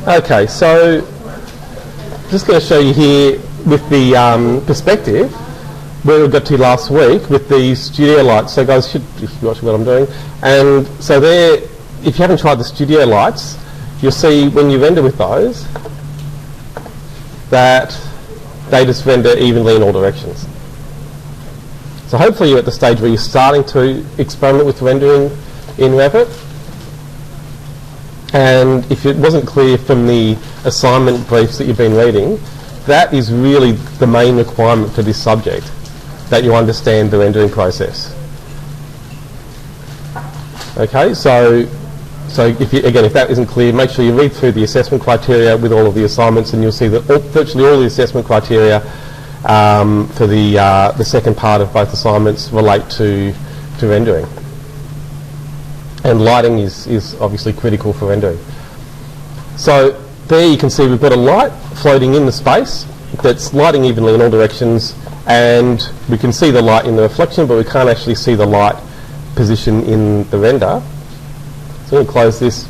Okay, so just going to show you here with the perspective where we got to last week with these studio lights. So guys should be watching what I'm doing. And so there, if you haven't tried the studio lights, you'll see when you render with those that they just render evenly in all directions. So hopefully you're at the stage where you're starting to experiment with rendering in Revit. And if it wasn't clear from the assignment briefs that you've been reading, that is really the main requirement for this subject, that you understand the rendering process. Okay, so if that isn't clear, make sure you read through the assessment criteria with all of the assignments, and you'll see that virtually all the assessment criteria for the second part of both assignments relate to rendering. And lighting is obviously critical for rendering. So there you can see we've got a light floating in the space that's lighting evenly in all directions, and we can see the light in the reflection, but we can't actually see the light position in the render. So I'm going to close this,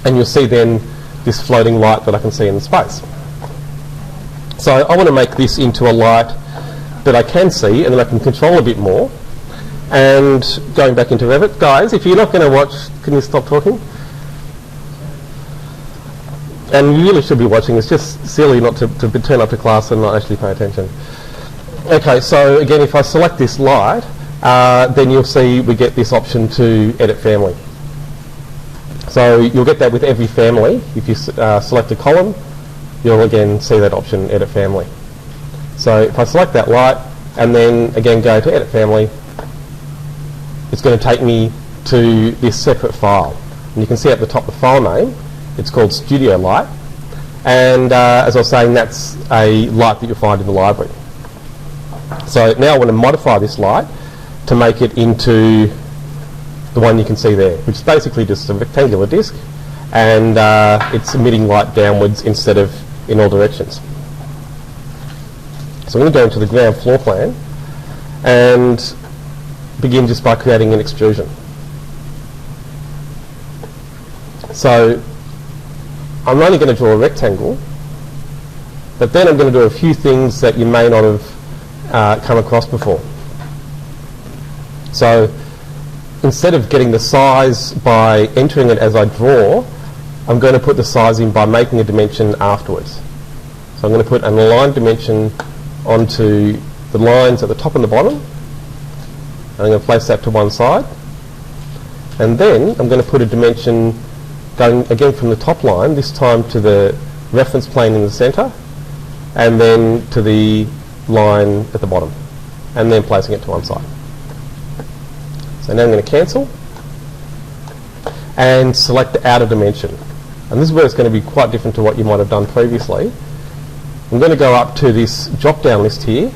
and you'll see then this floating light that I can see in the space. So I want to make this into a light that I can see, and then I can control a bit more. And going back into Revit, guys, if you're not going to watch, can you stop talking? And you really should be watching. It's just silly not to turn up to class and not actually pay attention. Okay, so again, if I select this light, then you'll see we get this option to edit family. So you'll get that with every family. If you select a column, you'll again see that option, edit family. So if I select that light and then again go to edit family, it's going to take me to this separate file. And you can see at the top the file name, it's called Studio Light. And as I was saying, that's a light that you'll find in the library. So now I want to modify this light to make it into the one you can see there, which is basically just a rectangular disc, and it's emitting light downwards instead of in all directions. So I'm going to go into the ground floor plan and begin just by creating an extrusion. So I'm only going to draw a rectangle, but then I'm going to do a few things that you may not have come across before. So instead of getting the size by entering it as I draw, I'm going to put the size in by making a dimension afterwards. So I'm going to put an aligned dimension onto the lines at the top and the bottom. I'm going to place that to one side, and then I'm going to put a dimension going again from the top line, this time to the reference plane in the centre, and then to the line at the bottom, and then placing it to one side. So now I'm going to cancel and select the outer dimension, and this is where it's going to be quite different to what you might have done previously. I'm going to go up to this drop down list here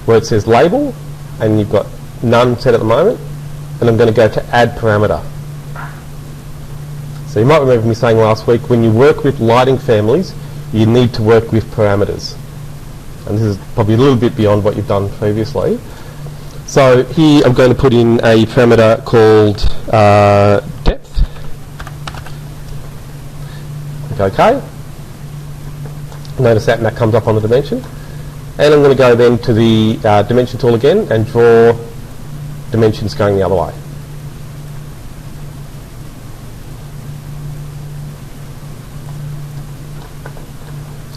where it says label, and you've got none set at the moment, and I'm going to go to add parameter. So you might remember me saying last week, when you work with lighting families, you need to work with parameters. And this is probably a little bit beyond what you've done previously. So here I'm going to put in a parameter called depth. Okay. Notice that comes up on the dimension. And I'm going to go then to the dimension tool again and draw dimensions going the other way.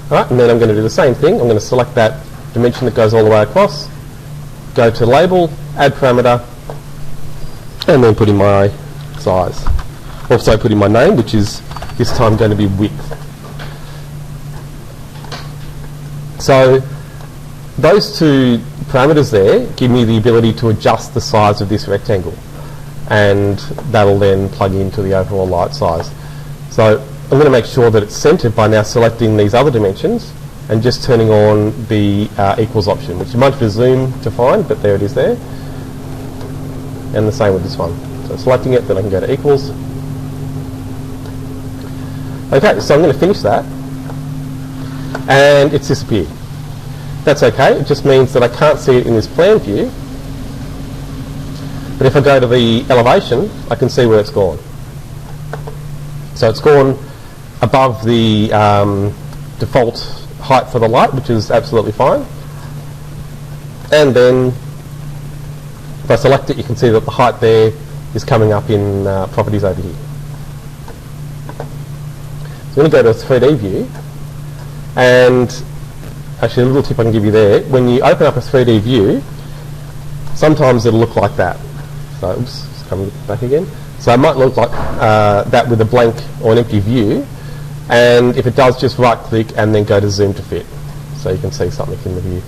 Alright, and then I'm going to do the same thing. I'm going to select that dimension that goes all the way across, go to label, add parameter, and then put in my size. Also put in my name, which is this time going to be width. So those two parameters there give me the ability to adjust the size of this rectangle, and that'll then plug into the overall light size. So I'm going to make sure that it's centered by now selecting these other dimensions and just turning on the equals option, which you might have to zoom to find, but there it is there. And the same with this one. So selecting it, then I can go to equals. Okay, so I'm going to finish that, and it's disappeared. That's okay, it just means that I can't see it in this plan view, but if I go to the elevation, I can see where it's gone. So it's gone above the default height for the light, which is absolutely fine. And then if I select it, you can see that the height there is coming up in properties over here. So I'm going to go to a 3D view, and actually a little tip I can give you there, when you open up a 3D view, sometimes it'll look like that. So, oops, it's coming back again. So it might look like that with a blank or an empty view, and if it does, just right click and then go to zoom to fit, so you can see something in the view.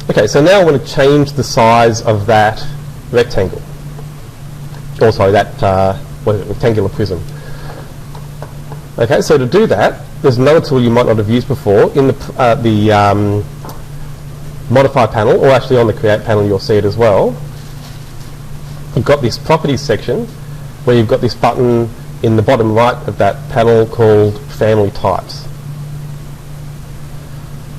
Okay, so now I want to change the size of that rectangle. Or sorry, that rectangular prism. Okay, so to do that, there's another tool you might not have used before. In the Modify panel, or actually on the Create panel you'll see it as well. You've got this Properties section where you've got this button in the bottom right of that panel called Family Types.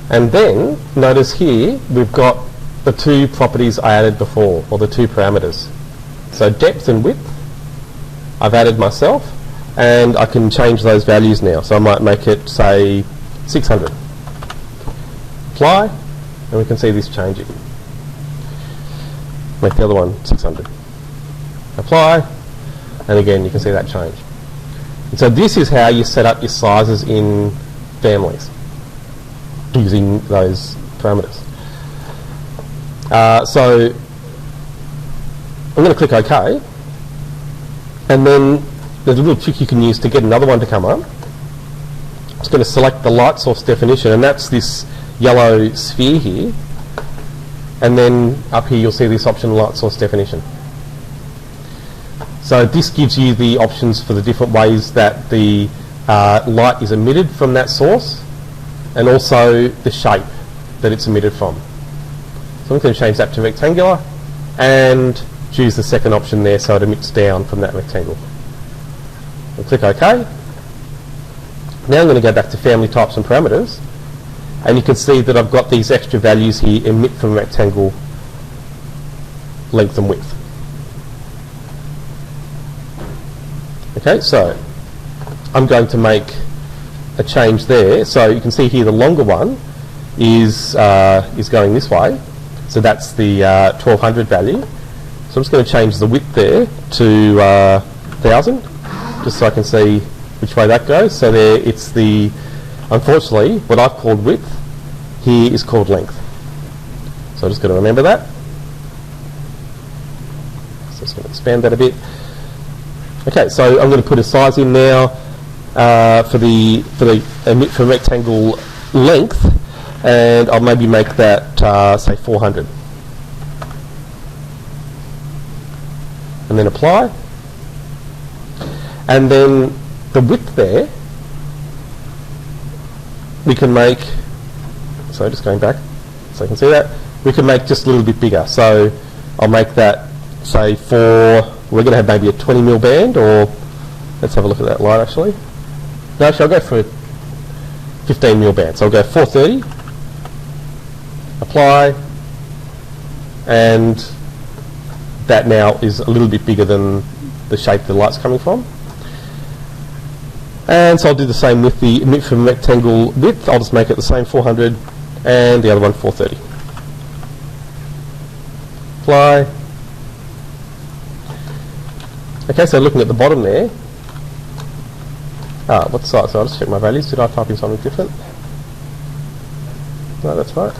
And then, notice here, we've got the two properties I added before, or the two parameters. So depth and width, I've added myself, and I can change those values now. So I might make it, say, 600. Apply, and we can see this changing. Make the other one 600. Apply, and again you can see that change. And so this is how you set up your sizes in families, using those parameters. So I'm going to click OK, and then there's a little trick you can use to get another one to come up. I'm just going to select the light source definition, and that's this yellow sphere here, and then up here you'll see this option, light source definition. So this gives you the options for the different ways that the light is emitted from that source, and also the shape that it's emitted from. So I'm going to change that to rectangular and choose the second option there so it emits down from that rectangle. I'll click OK. Now I'm going to go back to Family Types and Parameters, and you can see that I've got these extra values here, emit from rectangle, length and width. Okay, so I'm going to make a change there. So you can see here the longer one is going this way. So that's the 1200 value. So I'm just going to change the width there to 1000, just so I can see which way that goes. So there, it's the, unfortunately, what I've called width here is called length. So I'm just going to remember that. So I'm just going to expand that a bit. Okay, so I'm going to put a size in now for the emit from rectangle length, and I'll maybe make that say 400, and then apply, and then the width there we can make. So just going back, so you can see that we can make just a little bit bigger. So I'll make that say we're going to have maybe a 20mm band, or let's have a look at that light actually. No, actually I'll go for a 15mm band. So I'll go 430, apply, and that now is a little bit bigger than the shape the light's coming from. And so I'll do the same with the emit from rectangle width. I'll just make it the same 400, and the other one 430. Apply. Okay, so looking at the bottom there, what size? So I'll just check my values. Did I type in something different? No, that's right.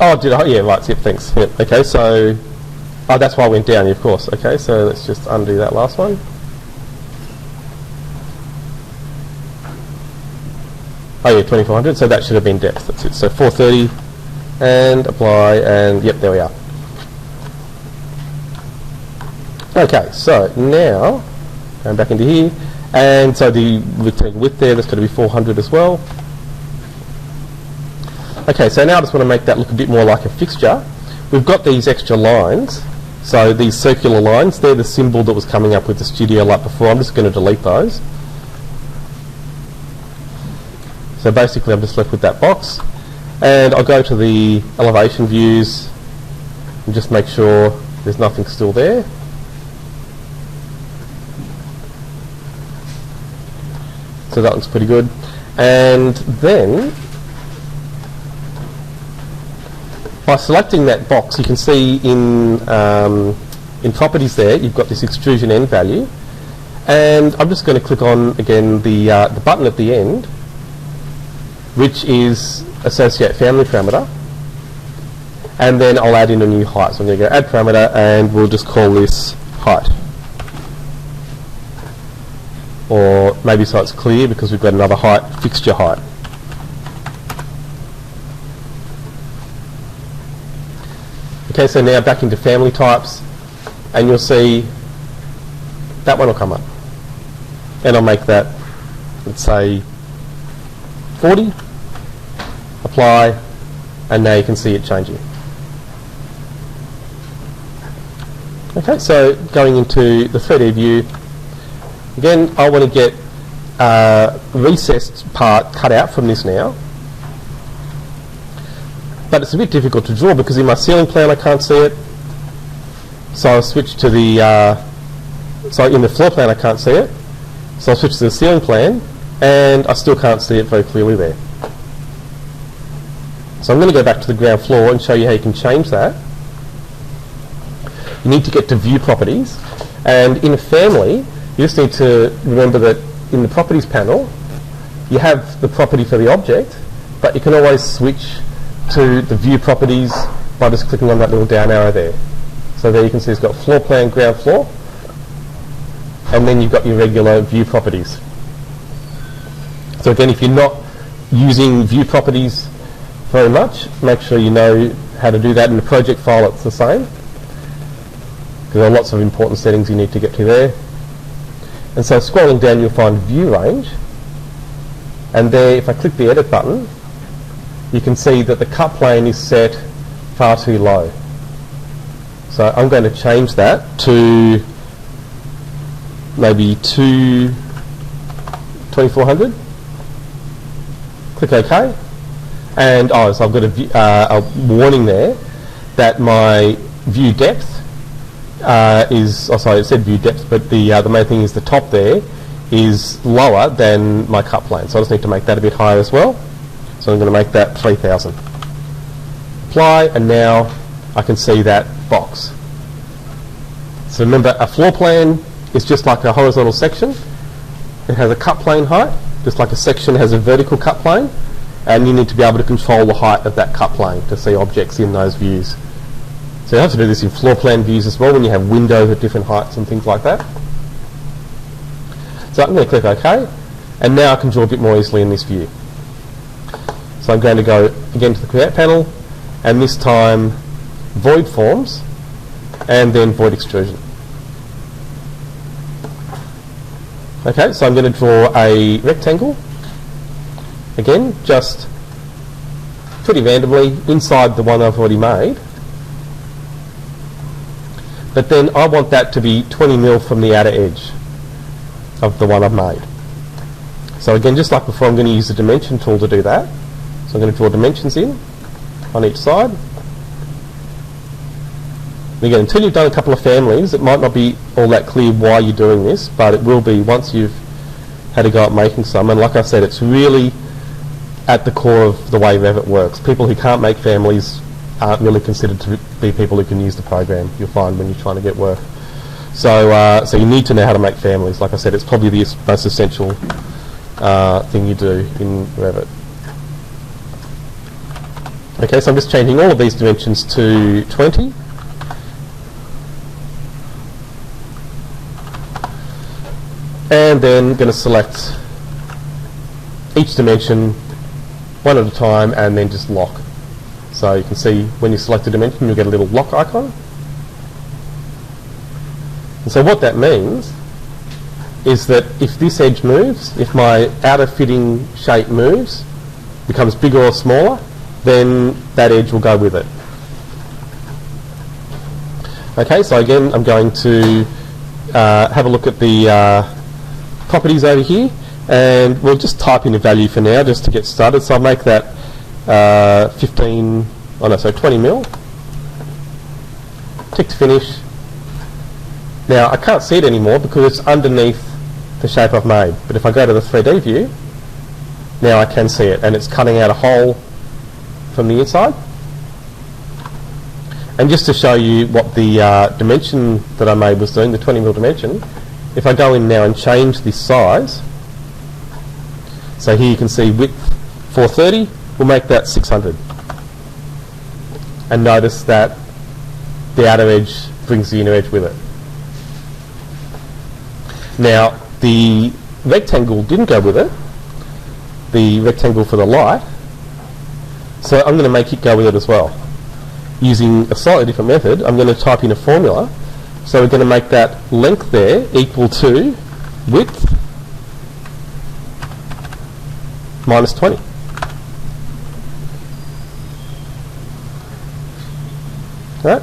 Oh, did I? Yeah, right. Yep, thanks. Yep. Okay, so that's why I went down. Of course. Okay, so let's just undo that last one. Oh yeah, 2400. So that should have been depth. That's it. So 430, and apply, and yep, there we are. Okay, so now going back into here, and so the rectangle width there, that's going to be 400 as well. Okay, so now I just want to make that look a bit more like a fixture. We've got these extra lines, so these circular lines, they're the symbol that was coming up with the studio light before. I'm just going to delete those. So basically I'm just left with that box, and I'll go to the elevation views and just make sure there's nothing still there. So that looks pretty good. And then, by selecting that box, you can see in properties there, you've got this extrusion end value. And I'm just going to click on, again, the button at the end, which is associate family parameter. And then I'll add in a new height. So I'm going to go add parameter, and we'll just call this height. Or maybe so it's clear because we've got another height, fixture height. Okay, so now back into family types, and you'll see that one will come up. And I'll make that, let's say, 40, apply, and now you can see it changing. Okay, so going into the 3D view, again, I want to get recessed part cut out from this now. But it's a bit difficult to draw because in my ceiling plan I can't see it. So I'll switch to the, in the floor plan I can't see it. So I'll switch to the ceiling plan, and I still can't see it very clearly there. So I'm going to go back to the ground floor and show you how you can change that. You need to get to view properties, and in a family you just need to remember that in the properties panel you have the property for the object, but you can always switch to the view properties by just clicking on that little down arrow there. So there you can see it's got floor plan, ground floor, and then you've got your regular view properties. So again, if you're not using view properties very much, make sure you know how to do that. In the project file it's the same. There are lots of important settings you need to get to there. And so scrolling down you'll find view range, and there if I click the edit button you can see that the cut plane is set far too low. So I'm going to change that to maybe 2400. Click OK, and so I've got a warning there that my view depth is, sorry, it said view depth, but the main thing is the top there is lower than my cut plane. So I just need to make that a bit higher as well. So I'm going to make that 3000. Apply, and now I can see that box. So remember, a floor plan is just like a horizontal section. It has a cut plane height, just like a section has a vertical cut plane, and you need to be able to control the height of that cut plane to see objects in those views. So you have to do this in floor plan views as well when you have windows at different heights and things like that. So I'm going to click OK, and now I can draw a bit more easily in this view. So I'm going to go again to the Create panel, and this time void forms, and then void extrusion. Okay, so I'm going to draw a rectangle, again, just pretty randomly inside the one I've already made. But then I want that to be 20 mil from the outer edge of the one I've made. So again, just like before, I'm going to use the dimension tool to do that. So I'm going to draw dimensions in on each side. And again, until you've done a couple of families, it might not be all that clear why you're doing this, but it will be once you've had a go at making some. And like I said, it's really at the core of the way Revit works. People who can't make families aren't really considered to be people who can use the program, you'll find, when you're trying to get work. So so you need to know how to make families. Like I said, it's probably the most essential thing you do in Revit. Okay, so I'm just changing all of these dimensions to 20. And then going to select each dimension one at a time and then just lock. So you can see when you select a dimension you'll get a little lock icon. And so what that means is that if this edge moves, if my outer fitting shape moves, becomes bigger or smaller, then that edge will go with it. Okay, so again I'm going to have a look at the properties over here, and we'll just type in a value for now just to get started. So I'll make that 20 mil. Tick to finish. Now I can't see it anymore because it's underneath the shape I've made. But if I go to the 3D view, now I can see it, and it's cutting out a hole from the inside. And just to show you what the dimension that I made was doing, the 20mm dimension, if I go in now and change this size, so here you can see width 430, we'll make that 600. And notice that the outer edge brings the inner edge with it. Now, the rectangle didn't go with it, the rectangle for the light, so I'm going to make it go with it as well. Using a slightly different method, I'm going to type in a formula. So we're going to make that length there equal to width minus 20. Right?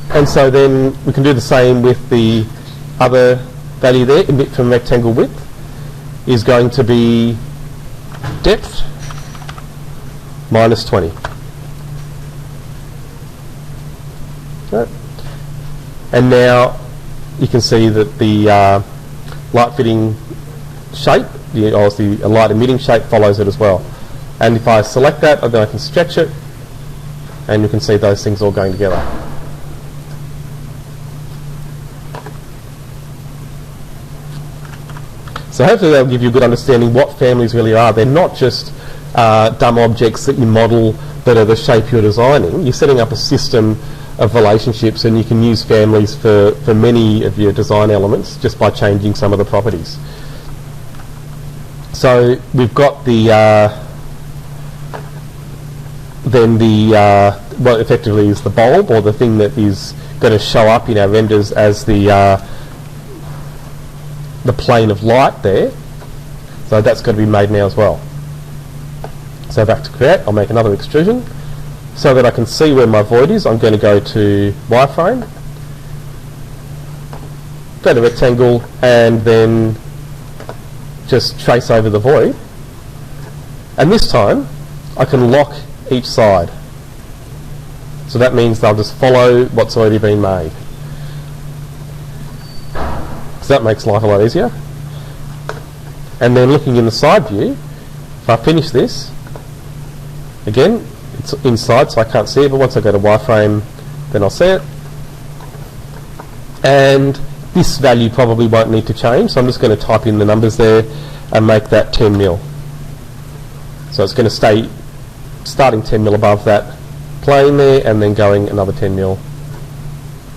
And so then we can do the same with the other value there. Emit from rectangle width is going to be depth minus 20. Right. And now you can see that the light fitting shape, obviously a light emitting shape, follows it as well. And if I select that, then I can stretch it, and you can see those things all going together. So hopefully that'll give you a good understanding what families really are. They're not just dumb objects that you model that are the shape you're designing. You're setting up a system of relationships, and you can use families for many of your design elements just by changing some of the properties. So we've got the what effectively is the bulb, or the thing that is going to show up in our renders as the plane of light there. So that's got to be made now as well. So back to create, I'll make another extrusion. So that I can see where my void is, I'm going to go to wireframe, go to rectangle, and then just trace over the void. And this time, I can lock each side. So that means they'll just follow what's already been made. So that makes life a lot easier. And then looking in the side view, if I finish this, again, it's inside, so I can't see it, but once I go to wireframe, then I'll see it. And this value probably won't need to change, so I'm just going to type in the numbers there and make that 10mm. So it's going to stay starting 10mm above that plane there, and then going another 10mm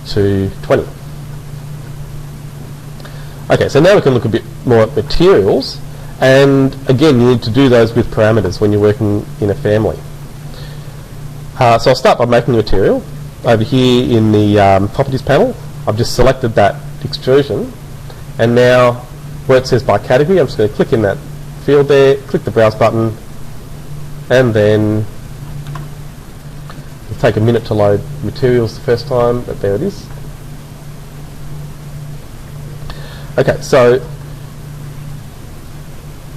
to 20. Okay, so now we can look a bit more at materials, and again, you need to do those with parameters when you're working in a family. So I'll start by making a material. Over here in the properties panel, I've just selected that extrusion, and now where it says by category, I'm just going to click in that field there, click the browse button, and then it'll take a minute to load materials the first time, but there it is. Okay, so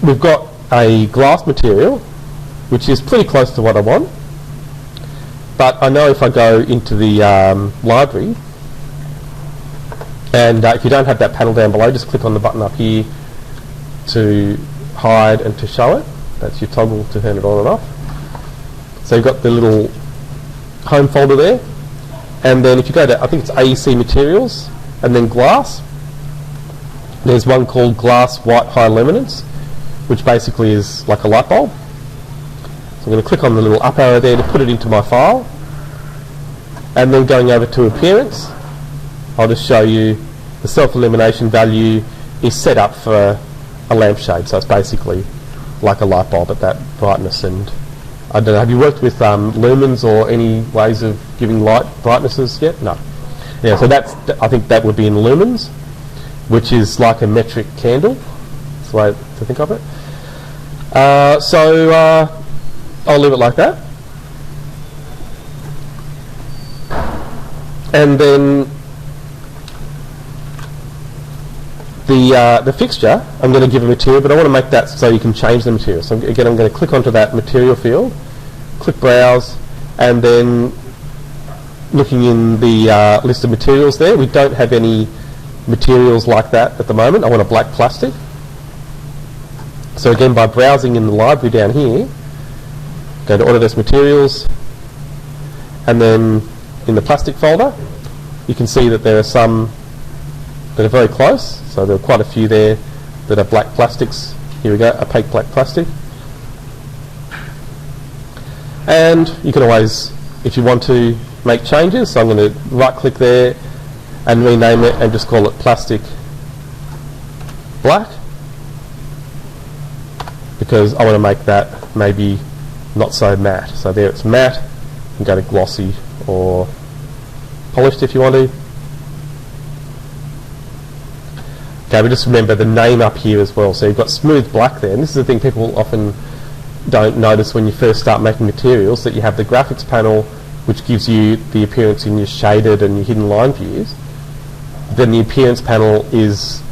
we've got a glass material which is pretty close to what I want. But I know if I go into the library, and if you don't have that panel down below, just click on the button up here to hide and to show it. That's your toggle to turn it on and off. So you've got the little home folder there, and then if you go to, I think it's AEC Materials, and then Glass, there's one called Glass White High Luminance, which basically is like a light bulb. I'm going to click on the little up arrow there to put it into my file, and then going over to appearance, I'll just show you the self-illumination value is set up for a lampshade, so it's basically like a light bulb at that brightness. And I don't know, have you worked with lumens or any ways of giving light brightnesses yet? No. Yeah, so that's, I think that would be in lumens, which is like a metric candle. That's the way to think of it. I'll leave it like that. And then the fixture, I'm going to give a material, but I want to make that so you can change the material. So again, I'm going to click onto that material field, click browse, and then looking in the list of materials there, we don't have any materials like that at the moment. I want a black plastic. So again, by browsing in the library down here, go to Autodesk Materials, and then in the plastic folder, you can see that there are some that are very close. So there are quite a few there that are black plastics. Here we go, opaque black plastic. And you can always, if you want to make changes, so I'm going to right click there and rename it and just call it plastic black, because I want to make that maybe not so matte. So there it's matte, you can go to glossy or polished if you want to. Okay, but just remember the name up here as well. So you've got smooth black there, and this is the thing people often don't notice when you first start making materials, that you have the graphics panel which gives you the appearance in your shaded and your hidden line views. Then the appearance panel is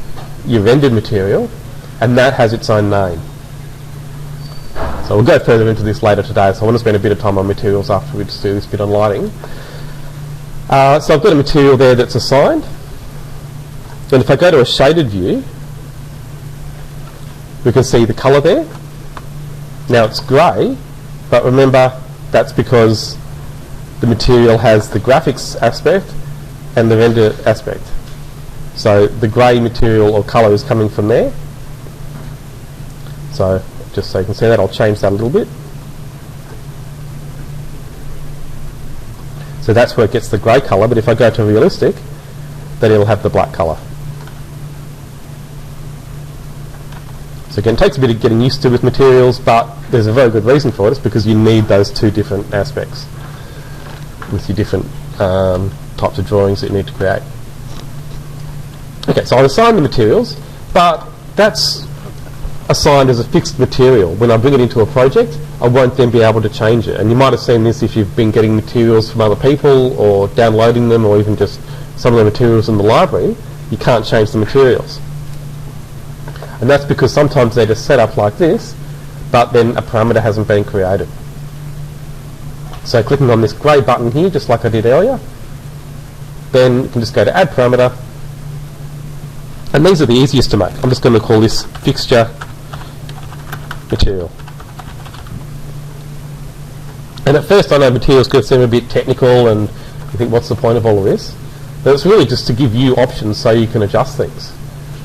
your rendered material, and that has its own name. So we'll go further into this later today, so I want to spend a bit of time on materials after we just do this bit on lighting. So I've got a material there that's assigned, and if I go to a shaded view, we can see the colour there. Now it's grey, but remember that's because the material has the graphics aspect and the render aspect. So the grey material or colour is coming from there. So just so you can see that, I'll change that a little bit. So that's where it gets the grey colour, but if I go to realistic, then it'll have the black colour. So again, it takes a bit of getting used to with materials, but there's a very good reason for it. It's because you need those two different aspects with your different types of drawings that you need to create. Okay, so I've assigned the materials, but that's assigned as a fixed material. When I bring it into a project, I won't then be able to change it. And you might have seen this if you've been getting materials from other people or downloading them, or even just some of the materials in the library. You can't change the materials. And that's because sometimes they're just set up like this, but then a parameter hasn't been created. So clicking on this grey button here, just like I did earlier, then you can just go to add parameter, and these are the easiest to make. I'm just going to call this fixture material. And at first I know materials could seem a bit technical and you think, what's the point of all of this? But it's really just to give you options so you can adjust things.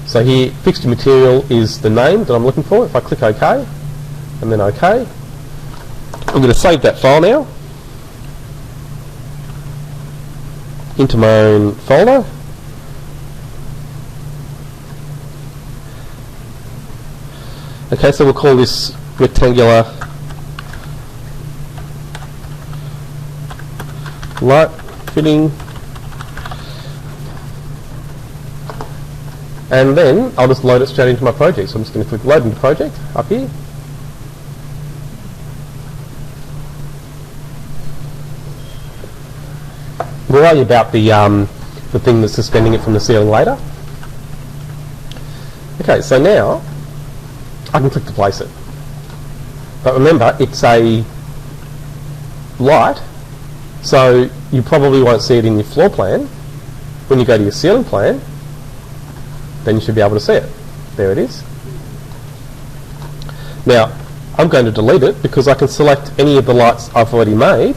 So here, fixture material is the name that I'm looking for. If I click OK, and then OK, I'm going to save that file now into my own folder. Okay, so we'll call this rectangular light fitting, and then I'll just load it straight into my project. So I'm just going to click load into project up here. We'll worry about the thing that's suspending it from the ceiling later. Okay, so now I can click to place it. But remember, it's a light, so you probably won't see it in your floor plan. When you go to your ceiling plan, then you should be able to see it. There it is. Now, I'm going to delete it because I can select any of the lights I've already made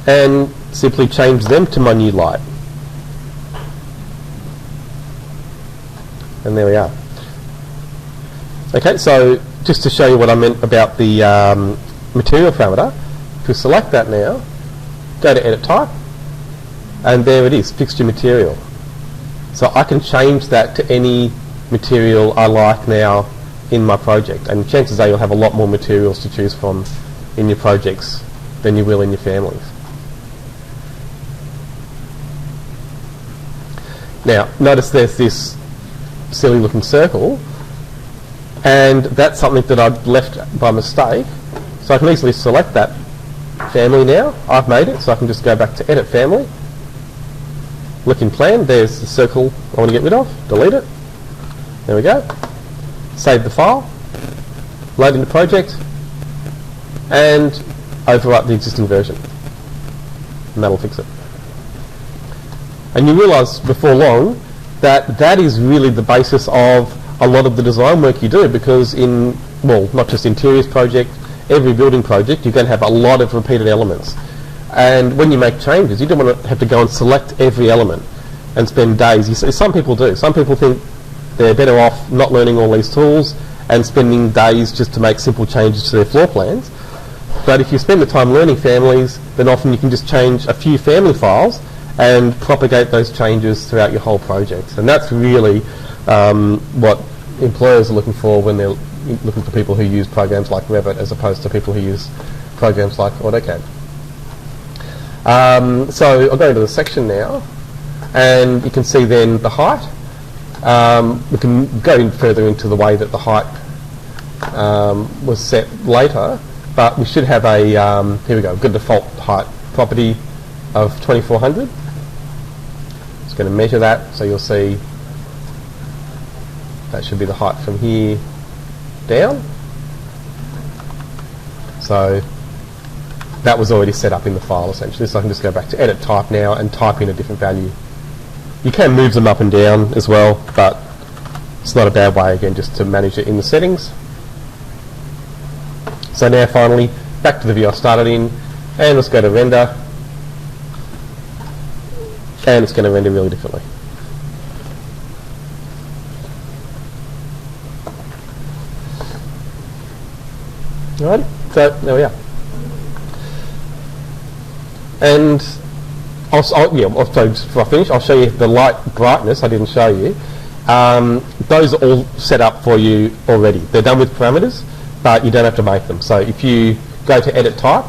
and simply change them to my new light. And there we are. Okay, so just to show you what I meant about the material parameter, if we select that now, go to edit type, and there it is, fixture material. So I can change that to any material I like now in my project, and chances are you'll have a lot more materials to choose from in your projects than you will in your families. Now, notice there's this silly looking circle, and that's something that I've left by mistake, so I can easily select that family now. I've made it, so I can just go back to edit family, look in plan, there's the circle I want to get rid of, delete it, there we go, save the file, load into project, and overwrite the existing version, and that'll fix it. And you realise before long that that is really the basis of a lot of the design work you do, because not just interiors project, every building project, you're going to have a lot of repeated elements. And when you make changes, you don't want to have to go and select every element and spend days. Some people do. Some people think they're better off not learning all these tools and spending days just to make simple changes to their floor plans. But if you spend the time learning families, then often you can just change a few family files and propagate those changes throughout your whole project. And that's really what employers are looking for when they're looking for people who use programs like Revit as opposed to people who use programs like AutoCAD. So I'll go into the section now, and you can see then the height. We can go in further into the way that the height was set later, but we should have a, here we go, good default height property of 2400. Just going to measure that, so you'll see that should be the height from here down. So that was already set up in the file essentially, so I can just go back to edit type now and type in a different value. You can move them up and down as well, but it's not a bad way again just to manage it in the settings. So now finally back to the view I started in, and let's go to render, and it's going to render really differently. Alright, so there we are. And before I finish, I'll show you the light brightness I didn't show you. Those are all set up for you already. They're done with parameters, but you don't have to make them. So if you go to edit type,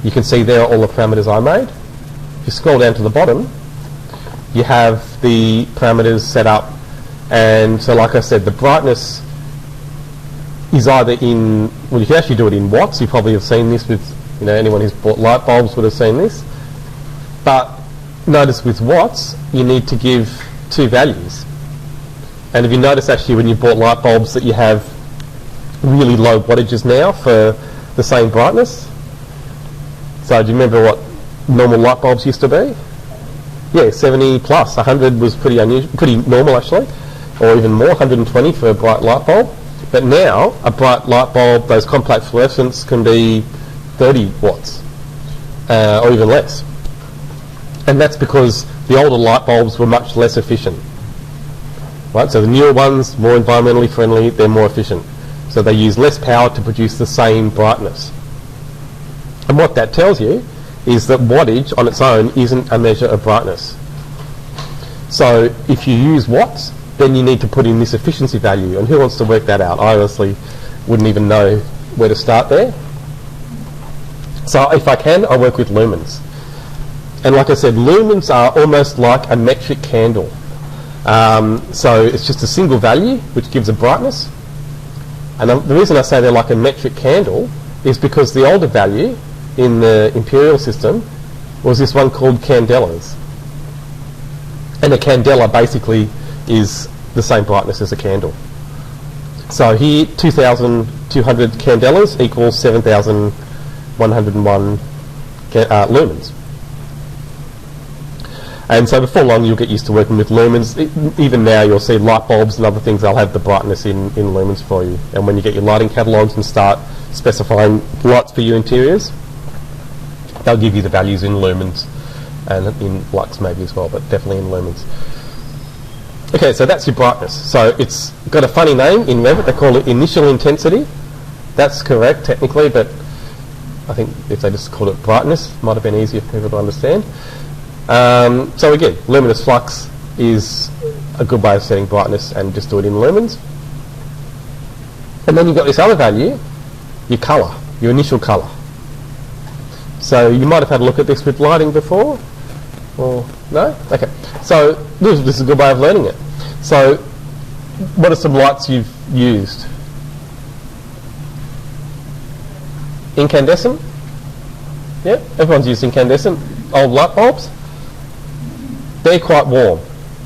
you can see there are all the parameters I made. If you scroll down to the bottom, you have the parameters set up, and so like I said, the brightness is either in, well, you can actually do it in watts. You probably have seen this with, anyone who's bought light bulbs would have seen this. But notice with watts, you need to give two values. And if you notice actually when you bought light bulbs that you have really low wattages now for the same brightness. So do you remember what normal light bulbs used to be? Yeah, 70 plus. 100 was pretty unusual, pretty normal actually, or even more, 120 for a bright light bulb. But now, a bright light bulb, those compact fluorescents can be 30 watts, or even less. And that's because the older light bulbs were much less efficient. Right? So the newer ones, more environmentally friendly, they're more efficient. So they use less power to produce the same brightness. And what that tells you is that wattage on its own isn't a measure of brightness. So if you use watts, then you need to put in this efficiency value. And who wants to work that out? I honestly wouldn't even know where to start there. So if I can, I work with lumens. And like I said, lumens are almost like a metric candle. So it's just a single value which gives a brightness. And the reason I say they're like a metric candle is because the older value in the imperial system was this one called candelas. And a candela basically is the same brightness as a candle. So here, 2,200 candelas equals 7,101 lumens. And so before long you'll get used to working with lumens. Even now you'll see light bulbs and other things, they'll have the brightness in lumens for you. And when you get your lighting catalogues and start specifying lights for your interiors, they'll give you the values in lumens, and in lux maybe as well, but definitely in lumens. Okay, so that's your brightness. So it's got a funny name in Revit. They call it initial intensity. That's correct technically, but I think if they just called it brightness, it might have been easier for people to understand. So again, luminous flux is a good way of setting brightness, and just do it in lumens. And then you've got this other value, your colour, your initial colour. So you might have had a look at this with lighting before, or no? Okay. So this is a good way of learning it. So what are some lights you've used? Incandescent? Yeah, everyone's used incandescent. Old light bulbs? They're quite warm,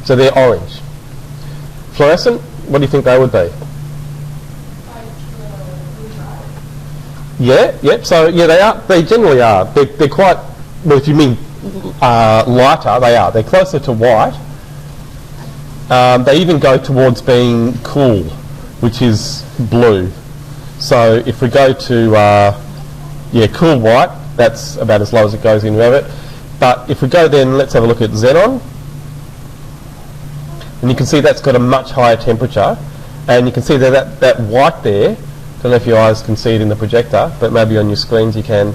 so they're orange. Fluorescent, what do you think they would be? Yeah, so yeah, they are. They generally are. They're quite, well, if you mean lighter, they are. They're closer to white, They even go towards being cool, which is blue. So if we go to cool white, that's about as low as it goes in Revit. But if we go then, let's have a look at xenon. And you can see that's got a much higher temperature. And you can see that white there, don't know if your eyes can see it in the projector, but maybe on your screens you can.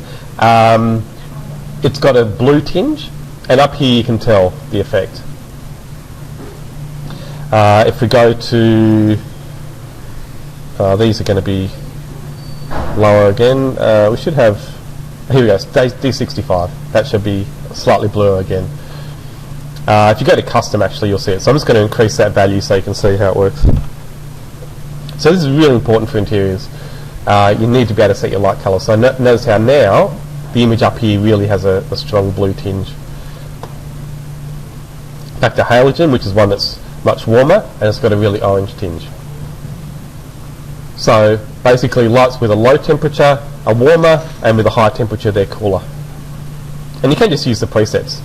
It's got a blue tinge, and up here you can tell the effect. If we go to, these are going to be lower again. We should have, here we go, D65. That should be slightly bluer again. If you go to custom, actually, you'll see it. So I'm just going to increase that value so you can see how it works. So this is really important for interiors. You need to be able to set your light colour. So notice how now the image up here really has a strong blue tinge. Back to halogen, which is one that's much warmer, and it's got a really orange tinge. So basically lights with a low temperature are warmer, and with a high temperature they're cooler. And you can just use the presets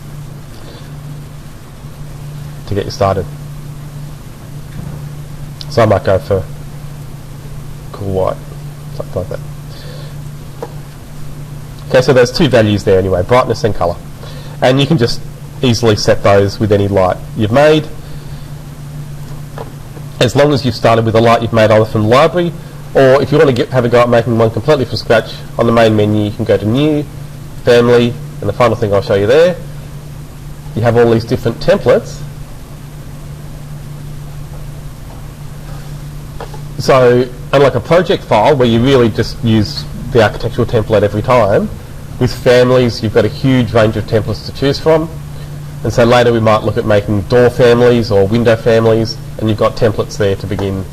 to get you started. So I might go for cool white, something like that. Okay, so there's two values there anyway, brightness and colour. And you can just easily set those with any light you've made. As long as you've started with a light you've made either from the library, or if you want to have a go at making one completely from scratch, on the main menu you can go to New, Family, and the final thing I'll show you there, you have all these different templates. So, unlike a project file where you really just use the architectural template every time, with families you've got a huge range of templates to choose from. And so later we might look at making door families or window families, and you've got templates there to begin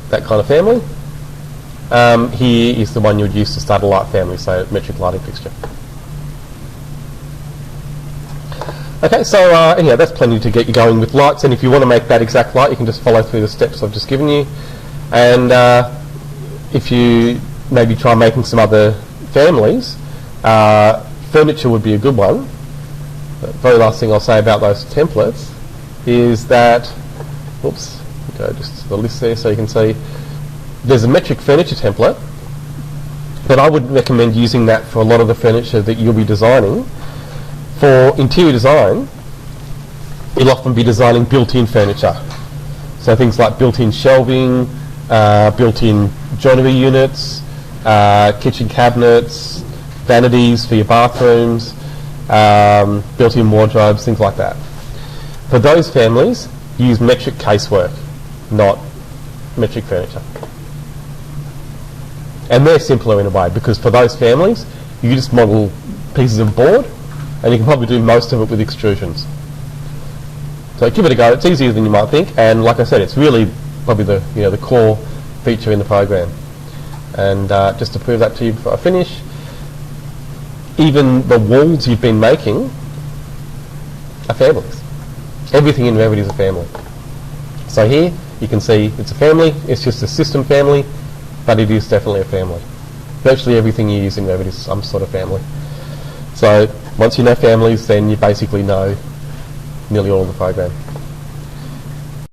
that kind of family. Here is the one you would use to start a light family, so metric lighting fixture. Okay, so anyhow, that's plenty to get you going with lights, and if you want to make that exact light, you can just follow through the steps I've just given you. And if you maybe try making some other families, furniture would be a good one. The very last thing I'll say about those templates is that, oops, go just to the list there so you can see, there's a metric furniture template, but I would recommend using that for a lot of the furniture that you'll be designing. For interior design, you'll often be designing built-in furniture. So things like built-in shelving, built-in joinery units, kitchen cabinets, vanities for your bathrooms, built-in wardrobes, things like that. For those families, use metric casework, not metric furniture. And they're simpler in a way, because for those families, you just model pieces of board, and you can probably do most of it with extrusions. So give it a go. It's easier than you might think, and like I said, it's really probably the core feature in the program. And just to prove that to you before I finish, even the walls you've been making are families. Everything in Revit is a family. So here you can see it's a family. It's just a system family, but it is definitely a family. Virtually everything you use in Revit is some sort of family. So once you know families, then you basically know nearly all of the program.